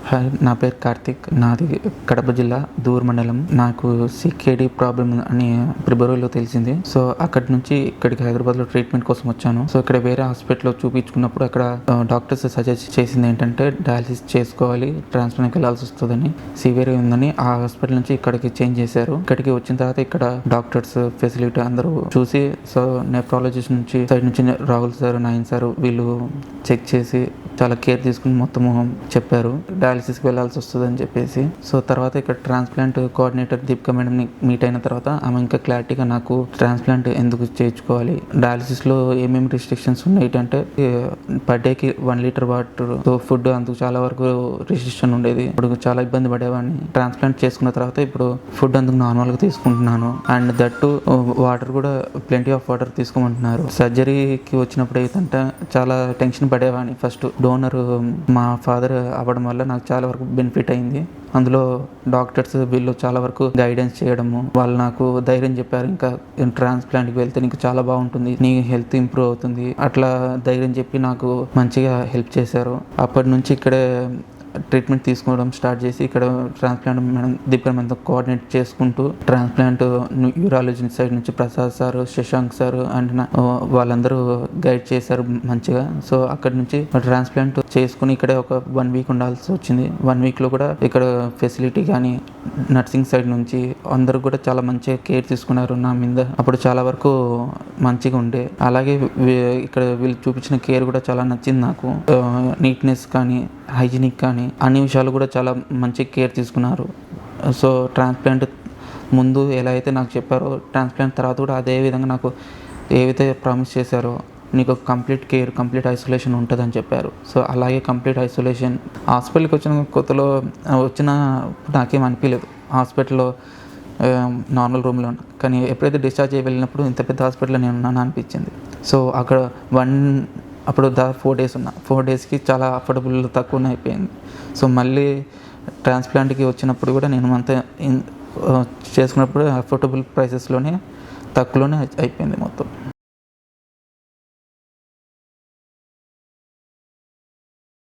Hi, నా పేరు కార్తిక్. నాది కడప జిల్లా దూర్ మండలం. నాకు సికేడి ప్రాబ్లం అని ఫిబ్రవరిలో తెలిసింది. సో అక్కడి నుంచి ఇక్కడికి హైదరాబాద్లో ట్రీట్మెంట్ కోసం వచ్చాను. సో ఇక్కడ వేరే హాస్పిటల్లో చూపించుకున్నప్పుడు అక్కడ డాక్టర్స్ సజెస్ట్ చేసింది ఏంటంటే డయాలసిస్ చేసుకోవాలి, ట్రాన్స్ప్లాంట్కి వెళ్ళాల్సి వస్తుందని, సివియర్ ఉందని ఆ హాస్పిటల్ నుంచి ఇక్కడికి చేంజ్ చేశారు. ఇక్కడికి వచ్చిన తర్వాత ఇక్కడ డాక్టర్స్ ఫెసిలిటీ అందరూ చూసి, సో నెఫ్రాలజిస్ట్ నుంచి సైడ్ నుంచి రాహుల్ సార్, నాయన్ సార్ వీళ్ళు చెక్ చేసి చాలా కేర్ తీసుకుని మొత్తము చెప్పారు డయాలసిస్కి వెళ్ళాల్సి వస్తుందని చెప్పేసి. సో తర్వాత ఇక్కడ ట్రాన్స్ప్లాంట్ కోఆర్డినేటర్ దీపిక మేడంని మీట్ అయిన తర్వాత ఆమె ఇంకా క్లారిటీగా నాకు ట్రాన్స్ప్లాంట్ ఎందుకు చేయించుకోవాలి, డయాలసిస్లో ఏమేమి రిస్ట్రిక్షన్స్ ఉన్నాయి అంటే పర్ డేకి 1 లీటర్ వాటర్, సో ఫుడ్ అందుకు చాలా వరకు రిస్ట్రిక్షన్ ఉండేది. ఇప్పుడు చాలా ఇబ్బంది పడేవాడిని. ట్రాన్స్ప్లాంట్ చేసుకున్న తర్వాత ఇప్పుడు ఫుడ్ అందుకు నార్మల్గా తీసుకుంటున్నాను. అండ్ దట్టు వాటర్ కూడా ప్లెంటీ ఆఫ్ వాటర్ తీసుకోమంటున్నారు. సర్జరీకి వచ్చినప్పుడు అయితే చాలా టెన్షన్ పడేవాడిని. ఫస్ట్ డోనర్ మా ఫాదర్ అవ్వడం వల్ల నాకు చాలా వరకు బెనిఫిట్ అయింది. అందులో డాక్టర్స్ వీళ్ళు చాలా వరకు గైడెన్స్ చేయడము, వాళ్ళు నాకు ధైర్యం చెప్పారు, ఇంకా ట్రాన్స్ప్లాంట్కి వెళ్తే నీకు చాలా బాగుంటుంది, నీ హెల్త్ ఇంప్రూవ్ అవుతుంది, అట్లా ధైర్యం చెప్పి నాకు మంచిగా హెల్ప్ చేశారు. అప్పటి నుంచి ఇక్కడే ట్రీట్మెంట్ తీసుకోవడం స్టార్ట్ చేసి ఇక్కడ ట్రాన్స్ప్లాంట్ మేడం దీపిక మేడంతో కోఆర్డినేట్ చేసుకుంటూ ట్రాన్స్ప్లాంట్ యూరాలజీ సైడ్ నుంచి Prasad sir, Shashank sir and వాళ్ళందరూ గైడ్ చేశారు మంచిగా. సో అక్కడి నుంచి ట్రాన్స్ప్లాంట్ చేసుకుని ఇక్కడే ఒక 1 వీక్ ఉండాల్సి వచ్చింది. 1 వీక్లో కూడా ఇక్కడ ఫెసిలిటీ కానీ నర్సింగ్ సైడ్ నుంచి అందరూ కూడా చాలా మంచిగా కేర్ తీసుకున్నారు నా మీద. అప్పుడు చాలా వరకు మంచిగా ఉండే. అలాగే ఇక్కడ వీళ్ళు చూపించిన కేర్ కూడా చాలా నచ్చింది నాకు. నీట్నెస్ కానీ హైజీనిక్ కానీ అన్ని విషయాలు కూడా చాలా మంచి కేర్ తీసుకున్నారు. సో ట్రాన్స్ప్లాంట్ ముందు ఎలా అయితే నాకు చెప్పారో, ట్రాన్స్ప్లాంట్ తర్వాత కూడా అదే విధంగా నాకు ఏవైతే ప్రామిస్ చేశారో నీకు కంప్లీట్ కేర్, కంప్లీట్ ఐసోలేషన్ ఉంటుందని చెప్పారు. సో అలాగే కంప్లీట్ ఐసోలేషన్ హాస్పిటల్కి వచ్చిన కొత్తలో నాకేం అనిపించలేదు హాస్పిటల్లో నార్మల్ రూమ్లో. కానీ ఎప్పుడైతే డిశ్చార్జ్ అయ్యి వెళ్ళినప్పుడు ఇంత పెద్ద హాస్పిటల్లో నేను ఉన్నాను అనిపించింది. సో అక్కడ అప్పుడు 4 డేస్ ఉన్నా. 4 డేస్కి చాలా అఫోర్డబుల్ తక్కువనే అయిపోయింది. సో మళ్ళీ ట్రాన్స్ప్లాంట్కి వచ్చినప్పుడు కూడా నేను అంతా చేసుకున్నప్పుడు అఫోర్డబుల్ ప్రైసెస్లోనే తక్కువలోనే అయిపోయింది మొత్తం.